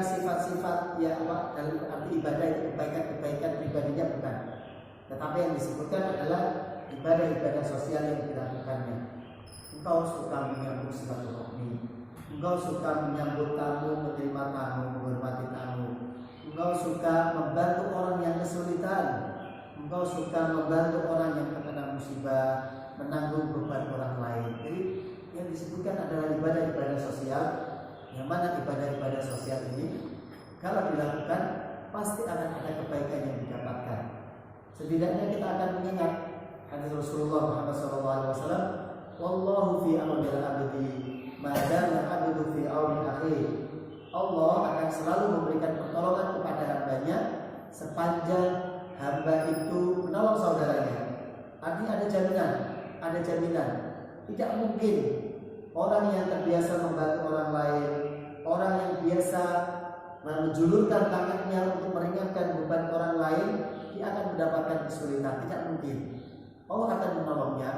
sifat-sifat yang dalam arti ibadah itu kebaikan-kebaikan pribadinya bukan. Tetapi yang disebutkan adalah ibadah-ibadah sosial yang dilakukannya. Engkau suka menyambut silaturahmi, engkau suka menyambut tamu, menerima tamu, menghormati tamu, engkau suka membantu orang yang kesulitan, engkau suka membantu orang yang terkena musibah, menanggung beban orang lain. Jadi yang disebutkan adalah ibadah-ibadah sosial, yang mana ibadah-ibadah sosial ini kalau dilakukan pasti akan ada kebaikan yang didapatkan. Setidaknya kita akan mengingat hadis Rasulullah Muhammad SAW, wallahu fi auni al-abdi ma dama al-abdu fi auni akhihi. Allah akan selalu memberikan pertolongan kepada hambanya sepanjang hamba itu menolong saudaranya. Artinya ada jaminan. Tidak mungkin orang yang terbiasa membantu orang lain, orang yang biasa menjulurkan tangannya untuk meringankan beban orang lain, dia akan mendapatkan kesulitan. Tidak mungkin. Allah akan menolongnya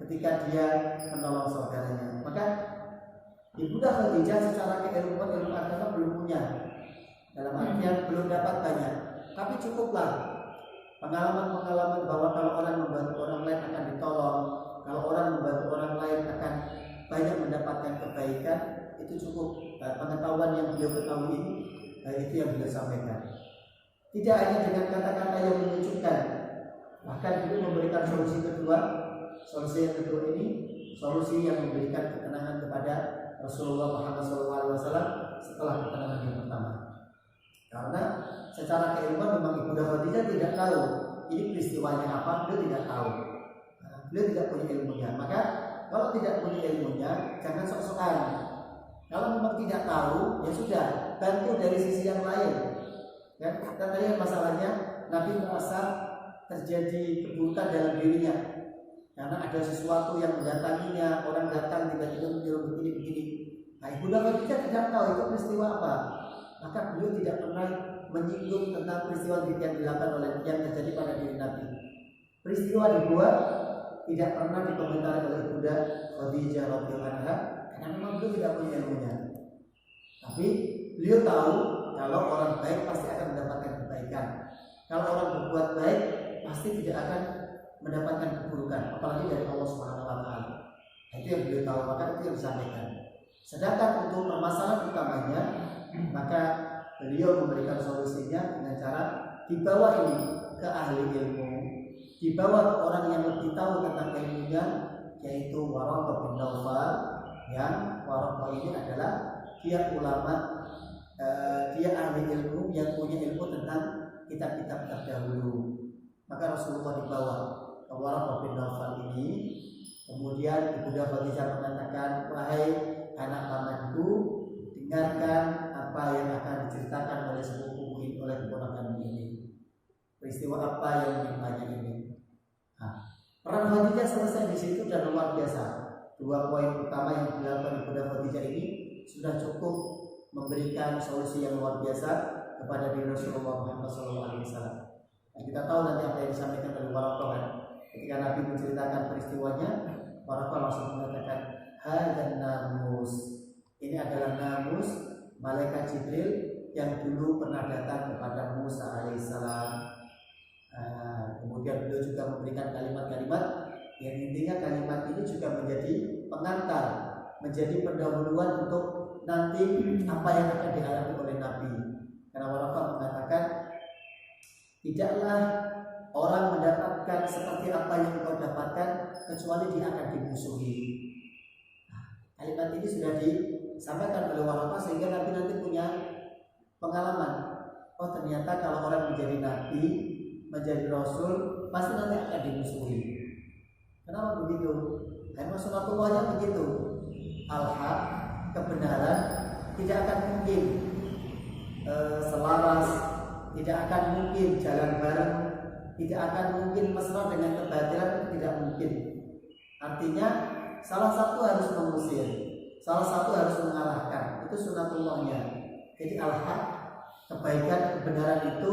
ketika dia menolong saudaranya. Maka Ibunda Khadijah secara keilmuan ilmu agama belum punya, dalam artian belum dapat banyak, tapi cukuplah pengalaman-pengalaman bahwa kalau orang membantu orang lain akan ditolong, kalau orang membantu orang lain akan banyak mendapatkan kebaikan. Itu cukup pengetahuan yang beliau ketahui ini, itu yang beliau sampaikan. Tidak hanya dengan kata-kata yang menyejukkan, bahkan beliau memberikan solusi kedua. Solusi yang kedua ini solusi yang memberikan ketenangan kepada Rasulullah Muhammad SAW setelah ketenangan yang pertama. Karena secara keilmuan memang Ibunda Khadijah tidak tahu ini peristiwanya apa, beliau tidak tahu. Beliau tidak punya ilmunya. Maka kalau tidak punya ilmunya, jangan sok-sokan. Kalau memang tidak tahu, ya sudah, bantu dari sisi yang lain. Ya, kita lihat masalahnya, Nabi merasa terjadi keburukan dalam dirinya. Karena ada sesuatu yang mendatanginya, orang datang tiba-tiba menyuruh begini-begini. Nah, Ibunda Khadijah tidak tahu itu peristiwa apa. Maka beliau tidak pernah menyinggung tentang peristiwa yang dilakukan oleh yang terjadi pada diri Nabi. Peristiwa dibuat tidak pernah dikomentari oleh Ibunda Khadijah radhiyallahu anha karena memang beliau tidak punya ilmunya. Tapi beliau tahu kalau orang baik pasti akan mendapatkan kebaikan. Kalau orang berbuat baik pasti tidak akan mendapatkan keburukan, apalagi dari Allah Subhanahu wa taala. Itu yang beliau tahu, maka itu yang disampaikan. Sedangkan untuk permasalahan utamanya, maka beliau memberikan solusinya dengan cara dibawa ini ke ahli ilmu, dibawa ke orang yang lebih tahu tentang ilmunya, yaitu Waraqah bin Nawfal. Yang Waraqah ini adalah dia ulama, dia ahli ilmu yang punya ilmu tentang kitab-kitab terdahulu. Maka Rasulullah dibawa ke Waraqah bin Nawfal ini. Kemudian Ibunda Khadijah mengatakan, wahai anak pamanku, dengarkan apa yang akan diceritakan oleh sepupumu ini, oleh keponakanmu ini. Peristiwa apa yang menimpanya ini. Nah, peran Khadijah selesai di situ dan luar biasa. Dua poin utama yang dilakukan Ibunda Khadijah ini sudah cukup memberikan solusi yang luar biasa kepada diri Rasulullah Muhammad SAW. Dan kita tahu nanti apa yang disampaikan oleh Waraqah. Ketika Nabi menceritakan peristiwanya, Waraqah langsung mengatakan, hadan namus. Ini adalah namus, malaikat Jibril yang dulu pernah datang kepada Musa alaihissalam. Kemudian beliau juga memberikan kalimat-kalimat yang intinya kalimat ini juga menjadi pengantar, menjadi pendahuluan untuk nanti apa yang akan dialami oleh Nabi. Karena Waraqah mengatakan, tidaklah orang mendapatkan seperti apa yang kau dapatkan kecuali dia akan dimusuhi. Kalimat ini sudah disampaikan oleh Waraqah sehingga Nabi nanti punya pengalaman. Oh, ternyata kalau orang menjadi nabi, menjadi rasul, pasti nanti akan dimusuhi. Kenapa begitu? Emang sunatullahnya begitu. Al-haq, kebenaran tidak akan mungkin selaras, tidak akan mungkin jalan bareng, tidak akan mungkin mesra dengan kebatilan, tidak mungkin. Artinya salah satu harus mengusir, salah satu harus mengalahkan. Itu sunatullahnya. Jadi al-haq, kebaikan, kebenaran itu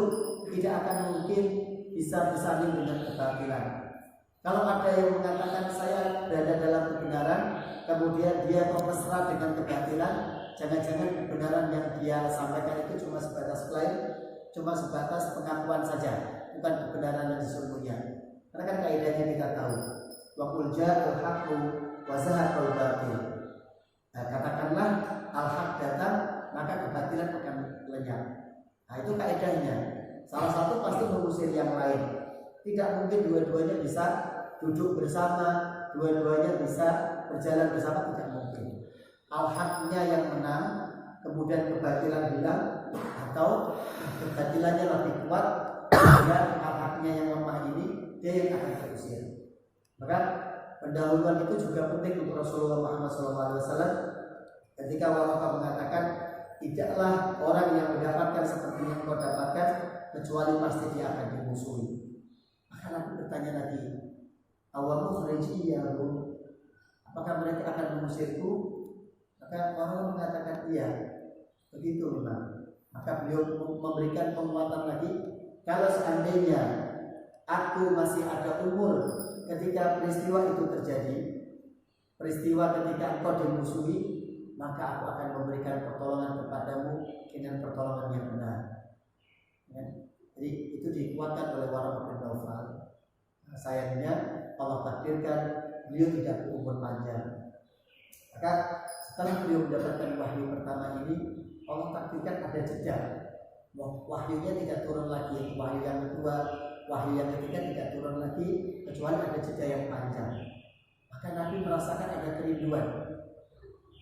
tidak akan mungkin bisa bersanding dengan kebatilan. Kalau ada yang mengatakan saya berada dalam kebenaran, kemudian dia mesra dengan kebatilan, jangan-jangan kebenaran yang dia sampaikan itu cuma sebatas klaim, cuma sebatas pengakuan saja, bukan kebenaran yang sesungguhnya. Karena kan kaidahnya kita tahu, wa qul ja'al haqqu wa zahaqal batil. Katakanlah al-haq datang, maka kebatilan akan lenyap. Nah, itu kaidahnya. Salah satu pasti mengusir yang lain. Tidak mungkin dua-duanya bisa duduk bersama, dua-duanya bisa berjalan bersama, tidak mungkin. Al-haqnya yang menang, kemudian kebatilan hilang, atau kebatilannya lebih kuat, dan al-haqnya yang lemah ini dia yang akan terusir. Maka pendahuluan itu juga penting untuk Rasulullah Muhammad SAW. Ketika Wawaqa mengatakan, tidaklah orang yang mendapatkan seperti yang kau dapatkan kecuali pasti dia akan dimusuhi. Maka Nabi bertanya lagi, awamu kharijiyahu, apakah mereka akan mengusirku? Maka orang mengatakan iya. Begitu memang. Maka beliau memberikan penguatan lagi, kalau seandainya aku masih ada umur ketika peristiwa itu terjadi, peristiwa ketika engkau dimusuhi, maka aku akan memberikan pertolongan kepadamu dengan pertolongan yang benar. Ya. Jadi itu dikuatkan oleh Waraqah bin Naufal. Nah, sayangnya Allah takdirkan beliau tidak berumur panjang. Maka setelah beliau mendapatkan wahyu pertama ini, Allah takdirkan ada jeda. Wahyunya tidak turun lagi. Wahyu yang kedua, wahyu yang ketiga tidak turun lagi, kecuali ada jeda yang panjang. Maka Nabi merasakan ada kerinduan.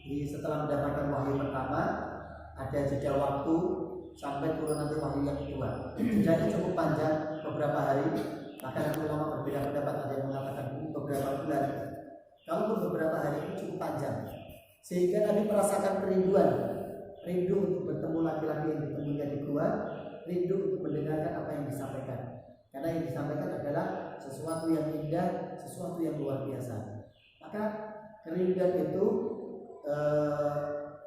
Jadi setelah mendapatkan wahyu pertama, ada jeda waktu sampai turun nanti wahyu yang kedua. Jedanya cukup panjang, beberapa hari. Maka nanti ulama berbeda pendapat, ada yang mengatakan beberapa bulan. Kalaupun beberapa hari itu cukup panjang, sehingga Nabi merasakan kerinduan, rindu untuk bertemu laki-laki yang ditemuinya di gua, rindu untuk mendengarkan apa yang disampaikan. Karena yang disampaikan adalah sesuatu yang indah, sesuatu yang luar biasa. Maka kerinduan itu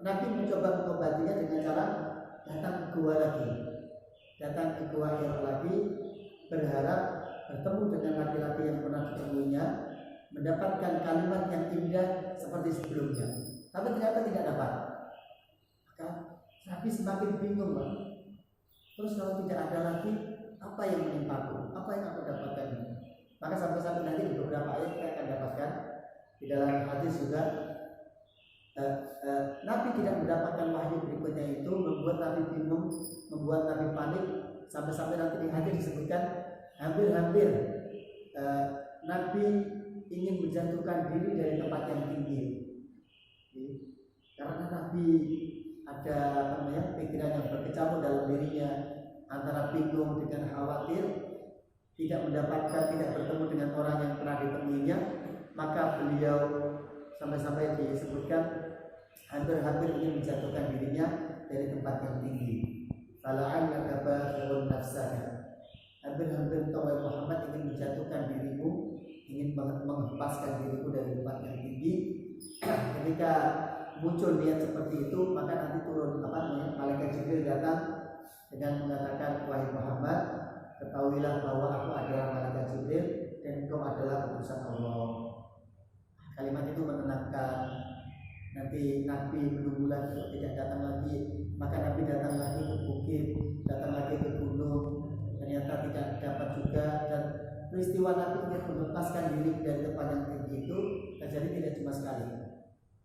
Nabi mencoba mengobatinya dengan cara datang ke gua lagi, datang ke gua yang lagi, berharap bertemu dengan laki-laki yang pernah ditemuinya, mendapatkan kalimat yang indah seperti sebelumnya. Tapi ternyata tidak dapat. Maka Nabi semakin bingung, Pak. Terus kalau tidak ada lagi, apa yang menimpaku? Apa yang aku dapatkan ini? Maka sampai-sampai nanti di beberapa ayat kita akan dapatkan di dalam hadis juga, Nabi tidak mendapatkan wahyu berikutnya itu membuat Nabi bingung, membuat Nabi panik, sampai-sampai nanti di hadis disebutkan hampir-hampir Nabi ingin menjatuhkan diri dari tempat yang tinggi. Karena Nabi ada pikiran yang berkecamuk dalam dirinya, antara bingung dengan khawatir, tidak mendapatkan, tidak bertemu dengan orang yang pernah ditemuinya. Maka beliau sampai-sampai disebutkan hampir-hampir ingin menjatuhkan dirinya dari tempat yang tinggi. Fala'allaka bakhirun nafsaka, hampir-hampir engkau Muhammad ingin menjatuhkan dirimu, ingin menghempaskan dirimu dari tempat yang tinggi. Ketika muncul niat seperti itu, maka nanti turun malaikat Jibril datang dengan mengatakan, wahai Muhammad, ketahuilah bahwa aku adalah malaikat Jibril dan engkau adalah utusan Allah. Kalimat itu menenangkan. Nanti Nabi menunggu lagi, tidak datang lagi. Maka Nabi datang lagi ke bukit, datang lagi ke gunung, ternyata tidak dapat juga. Dan peristiwa Nabi ingin melepaskan diri dari tempat yang tinggi itu terjadi tidak cuma sekali.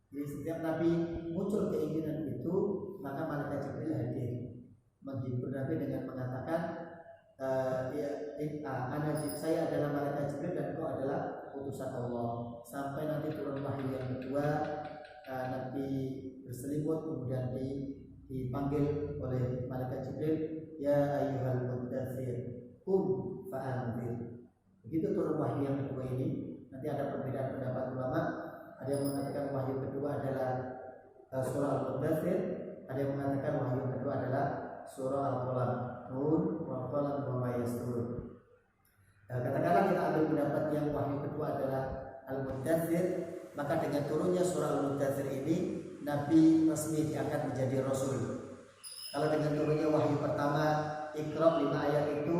Jadi setiap Nabi muncul keinginan itu, maka malaikat Jibril hadir menghibur Nabi dengan mengatakan, saya adalah malaikat Jibril dan kau adalah utusan Allah. Sampai nanti turun wahyu yang kedua, Nabi berselimut, kemudian dipanggil oleh malaikat Jibril, ya ayyuhal muddatsir qum fa'anzir. Begitu turun wahyu yang kedua ini. Nanti ada perbedaan pendapat ulama. Ada yang mengatakan wahyu kedua adalah surah Al-Muddatsir, ada yang mengatakan wahyu kedua adalah surah Al-Qalam, Nun wal qalam wa ma yasturun. Katakanlah kita ambil pendapat yang wahyu kedua adalah Al-Muddatsir, maka dengan turunnya surah Al-Muddatsir ini Nabi resmi diangkat menjadi Rasul. Kalau dengan turunnya wahyu pertama Iqra 5 ayat itu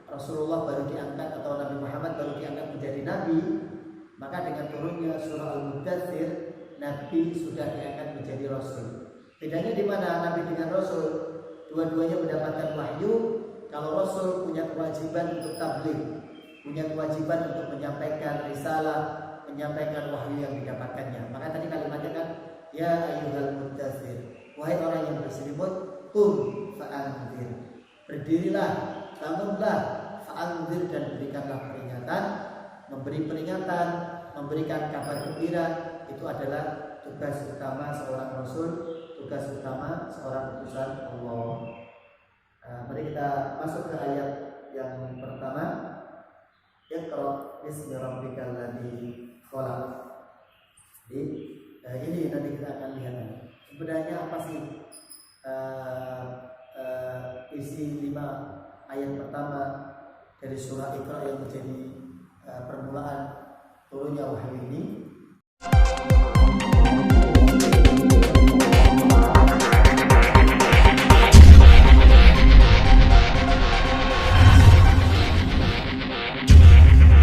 Rasulullah baru diangkat, atau Nabi Muhammad baru diangkat menjadi Nabi, maka dengan turunnya surah Al-Muddatsir Nabi sudah diangkat menjadi Rasul. Bedanya di mana Nabi dengan Rasul? Dua-duanya mendapatkan wahyu. Kalau Rasul punya kewajiban untuk tabligh, punya kewajiban untuk menyampaikan risalah, menyampaikan wahyu yang didapatkannya. Maka tadi kalimatnya kan, ya ayyuhal muddatsir, wahai orang yang berselimut, fa'anzir, berdirilah, bangunlah, fa'anzir, dan berikanlah peringatan. Memberi peringatan, memberikan kabar gembira, itu adalah tugas utama seorang Rasul, tugas utama seorang utusan Allah. Mari kita masuk ke ayat yang pertama. Iqra bismi rabbikal ladzi khalaq. Jadi ini nanti kita akan lihat sebenarnya apa sih isi 5 ayat pertama dari surah Iqra yang menjadi permulaan turunnya wahyu ini.